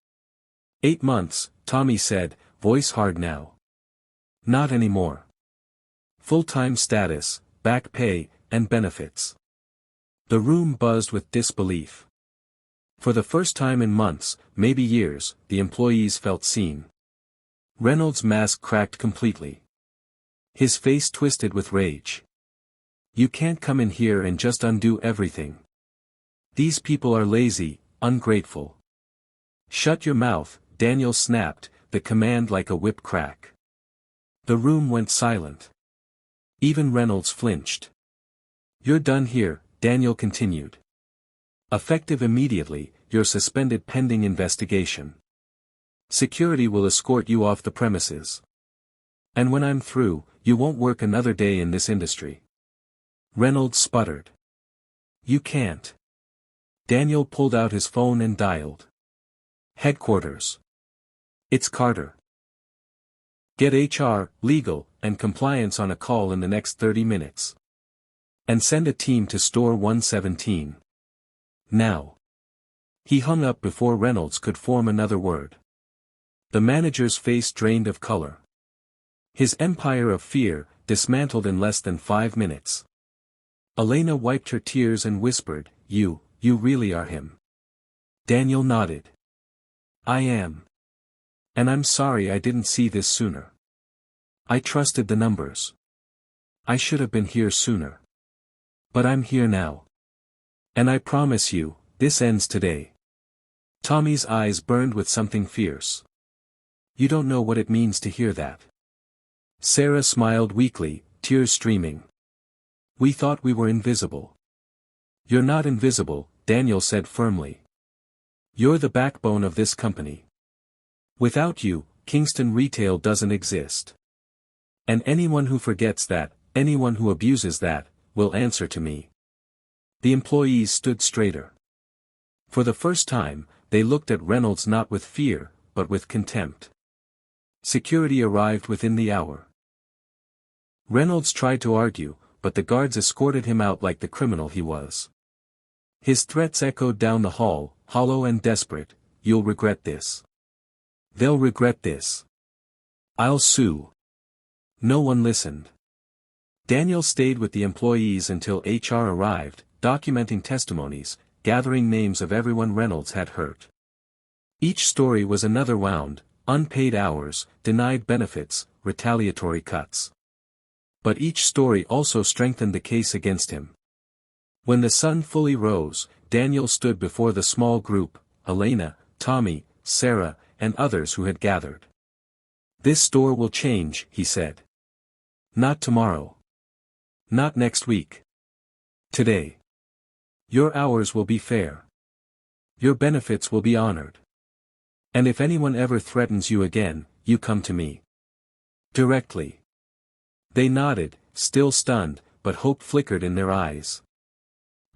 8 months, Tommy said, voice hard now. Not anymore. Full-time status, back pay, and benefits. The room buzzed with disbelief. For the first time in months, maybe years, the employees felt seen. Reynolds' mask cracked completely. His face twisted with rage. You can't come in here and just undo everything. These people are lazy, ungrateful. Shut your mouth, Daniel snapped, the command like a whip crack. The room went silent. Even Reynolds flinched. You're done here, Daniel continued. Effective immediately, you're suspended pending investigation. Security will escort you off the premises. And when I'm through, you won't work another day in this industry. Reynolds sputtered. You can't. Daniel pulled out his phone and dialed. Headquarters. It's Carter. Get HR, legal, and compliance on a call in the next 30 minutes. And send a team to store 117. Now. He hung up before Reynolds could form another word. The manager's face drained of color. His empire of fear, dismantled in less than 5 minutes. Elena wiped her tears and whispered, You really are him. Daniel nodded. I am. And I'm sorry I didn't see this sooner. I trusted the numbers. I should have been here sooner. But I'm here now. And I promise you, this ends today. Tommy's eyes burned with something fierce. You don't know what it means to hear that. Sarah smiled weakly, tears streaming. We thought we were invisible. You're not invisible, Daniel said firmly. You're the backbone of this company. Without you, Kingston Retail doesn't exist. And anyone who forgets that, anyone who abuses that, will answer to me. The employees stood straighter. For the first time, they looked at Reynolds not with fear, but with contempt. Security arrived within the hour. Reynolds tried to argue, but the guards escorted him out like the criminal he was. His threats echoed down the hall, hollow and desperate, you'll regret this. They'll regret this. I'll sue. No one listened. Daniel stayed with the employees until HR arrived, documenting testimonies, gathering names of everyone Reynolds had hurt. Each story was another wound, unpaid hours, denied benefits, retaliatory cuts. But each story also strengthened the case against him. When the sun fully rose, Daniel stood before the small group, Elena, Tommy, Sarah, and others who had gathered. This store will change, he said. Not tomorrow. Not next week. Today. Your hours will be fair. Your benefits will be honored. And if anyone ever threatens you again, you come to me. Directly. They nodded, still stunned, but hope flickered in their eyes.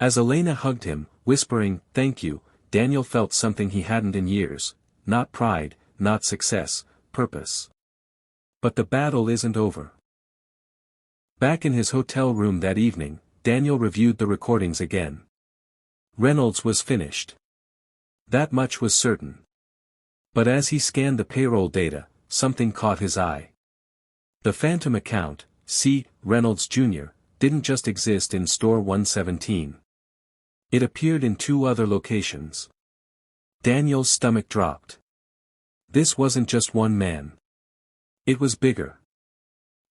As Elena hugged him, whispering, "Thank you," Daniel felt something he hadn't in years, not pride, not success, purpose. But the battle isn't over. Back in his hotel room that evening, Daniel reviewed the recordings again. Reynolds was finished. That much was certain. But as he scanned the payroll data, something caught his eye. The phantom account, C. Reynolds Jr., didn't just exist in store 117. It appeared in 2 other locations. Daniel's stomach dropped. This wasn't just one man. It was bigger.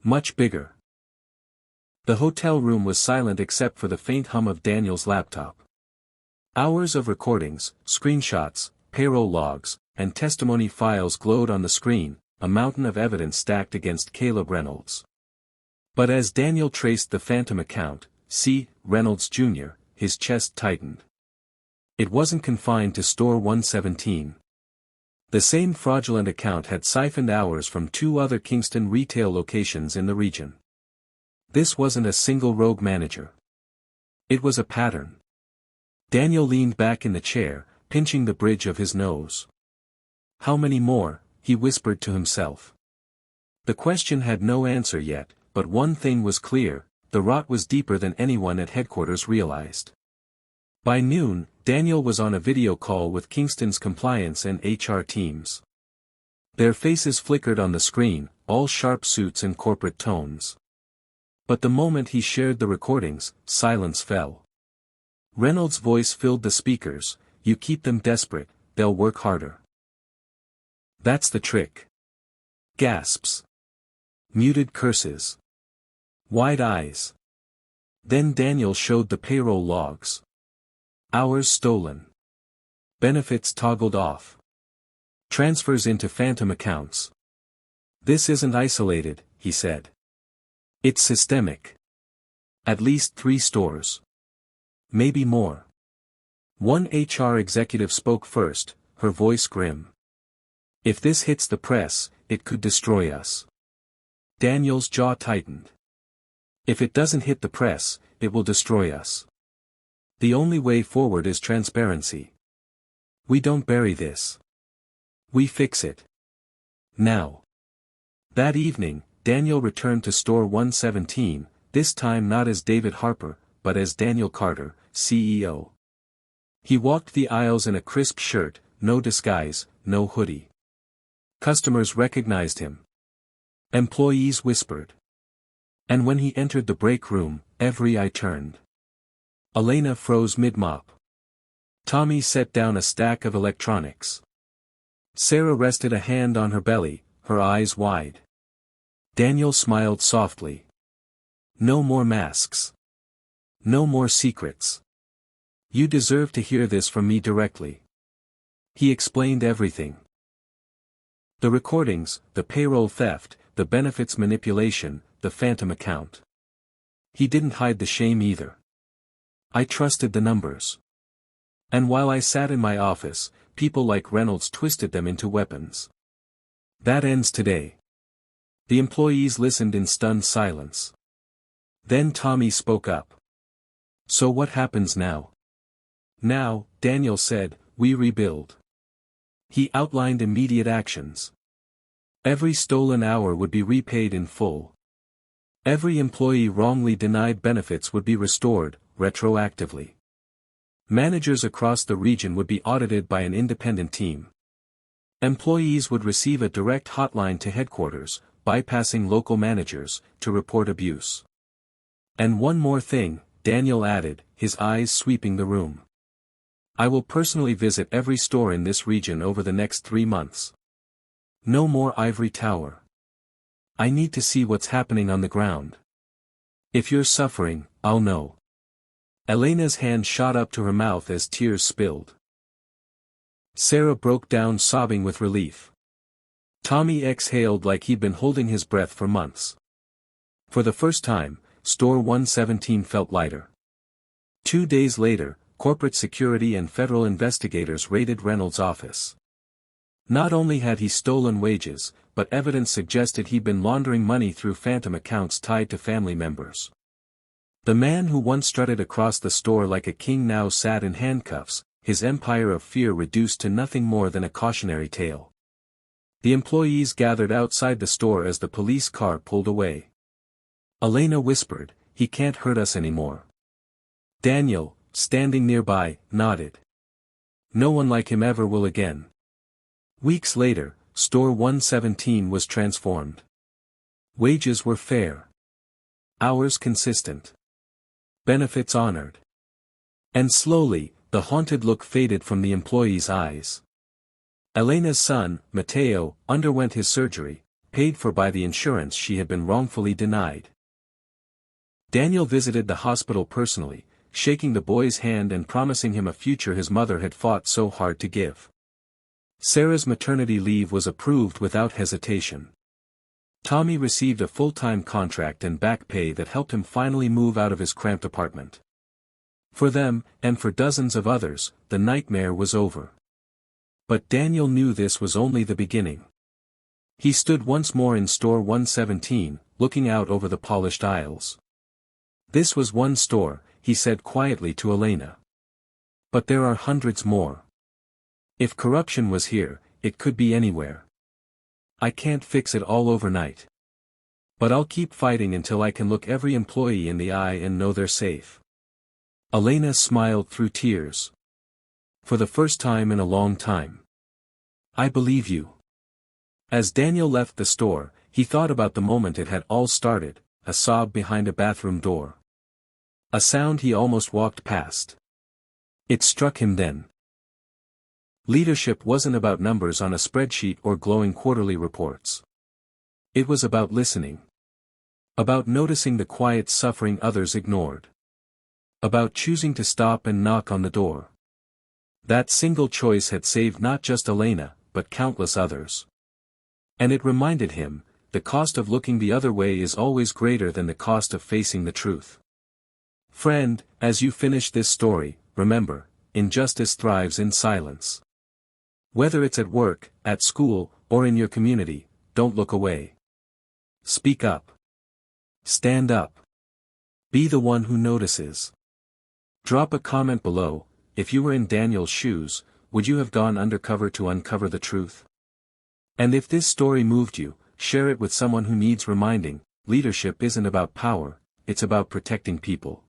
Much bigger. The hotel room was silent except for the faint hum of Daniel's laptop. Hours of recordings, screenshots, payroll logs, and testimony files glowed on the screen, a mountain of evidence stacked against Caleb Reynolds. But as Daniel traced the phantom account, C. Reynolds Jr., his chest tightened. It wasn't confined to store 117. The same fraudulent account had siphoned hours from 2 other Kingston Retail locations in the region. This wasn't a single rogue manager. It was a pattern. Daniel leaned back in the chair, pinching the bridge of his nose. How many more? He whispered to himself. The question had no answer yet, but one thing was clear, the rot was deeper than anyone at headquarters realized. By noon, Daniel was on a video call with Kingston's compliance and HR teams. Their faces flickered on the screen, all sharp suits and corporate tones. But the moment he shared the recordings, silence fell. Reynolds' voice filled the speakers, "You keep them desperate, they'll work harder. That's the trick." Gasps. Muted curses. Wide eyes. Then Daniel showed the payroll logs. Hours stolen. Benefits toggled off. Transfers into phantom accounts. "This isn't isolated," he said. "It's systemic. At least 3 stores. Maybe more." One HR executive spoke first, her voice grim. "If this hits the press, it could destroy us." Daniel's jaw tightened. "If it doesn't hit the press, it will destroy us. The only way forward is transparency. We don't bury this. We fix it. Now." That evening, Daniel returned to store 117, this time not as David Harper, but as Daniel Carter, CEO. He walked the aisles in a crisp shirt, no disguise, no hoodie. Customers recognized him. Employees whispered. And when he entered the break room, every eye turned. Elena froze mid-mop. Tommy set down a stack of electronics. Sarah rested a hand on her belly, her eyes wide. Daniel smiled softly. "No more masks. No more secrets. You deserve to hear this from me directly." He explained everything. The recordings, the payroll theft, the benefits manipulation, the phantom account. He didn't hide the shame either. "I trusted the numbers. And while I sat in my office, people like Reynolds twisted them into weapons. That ends today." The employees listened in stunned silence. Then Tommy spoke up. "So what happens now?" "Now," Daniel said, "we rebuild." He outlined immediate actions. Every stolen hour would be repaid in full. Every employee wrongly denied benefits would be restored, retroactively. Managers across the region would be audited by an independent team. Employees would receive a direct hotline to headquarters, bypassing local managers, to report abuse. "And one more thing," Daniel added, his eyes sweeping the room. "I will personally visit every store in this region over the next 3 months. No more ivory tower. I need to see what's happening on the ground. If you're suffering, I'll know." Elena's hand shot up to her mouth as tears spilled. Sarah broke down sobbing with relief. Tommy exhaled like he'd been holding his breath for months. For the first time, store 117 felt lighter. 2 days later, corporate security and federal investigators raided Reynolds' office. Not only had he stolen wages, but evidence suggested he'd been laundering money through phantom accounts tied to family members. The man who once strutted across the store like a king now sat in handcuffs, his empire of fear reduced to nothing more than a cautionary tale. The employees gathered outside the store as the police car pulled away. Elena whispered, "He can't hurt us anymore." Daniel, standing nearby, nodded. "No one like him ever will again." Weeks later, Store 117 was transformed. Wages were fair. Hours consistent. Benefits honored. And slowly, the haunted look faded from the employees' eyes. Elena's son, Matteo, underwent his surgery, paid for by the insurance she had been wrongfully denied. Daniel visited the hospital personally, shaking the boy's hand and promising him a future his mother had fought so hard to give. Sarah's maternity leave was approved without hesitation. Tommy received a full-time contract and back pay that helped him finally move out of his cramped apartment. For them, and for dozens of others, the nightmare was over. But Daniel knew this was only the beginning. He stood once more in Store 117, looking out over the polished aisles. "This was one store," he said quietly to Elena. "But there are hundreds more. If corruption was here, it could be anywhere. I can't fix it all overnight. But I'll keep fighting until I can look every employee in the eye and know they're safe." Elena smiled through tears. "For the first time in a long time. I believe you." As Daniel left the store, he thought about the moment it had all started, a sob behind a bathroom door. A sound he almost walked past. It struck him then. Leadership wasn't about numbers on a spreadsheet or glowing quarterly reports. It was about listening. About noticing the quiet suffering others ignored. About choosing to stop and knock on the door. That single choice had saved not just Elena, but countless others. And it reminded him, the cost of looking the other way is always greater than the cost of facing the truth. Friend, as you finish this story, remember, injustice thrives in silence. Whether it's at work, at school, or in your community, don't look away. Speak up. Stand up. Be the one who notices. Drop a comment below. If you were in Daniel's shoes, would you have gone undercover to uncover the truth? And if this story moved you, share it with someone who needs reminding. Leadership isn't about power, it's about protecting people.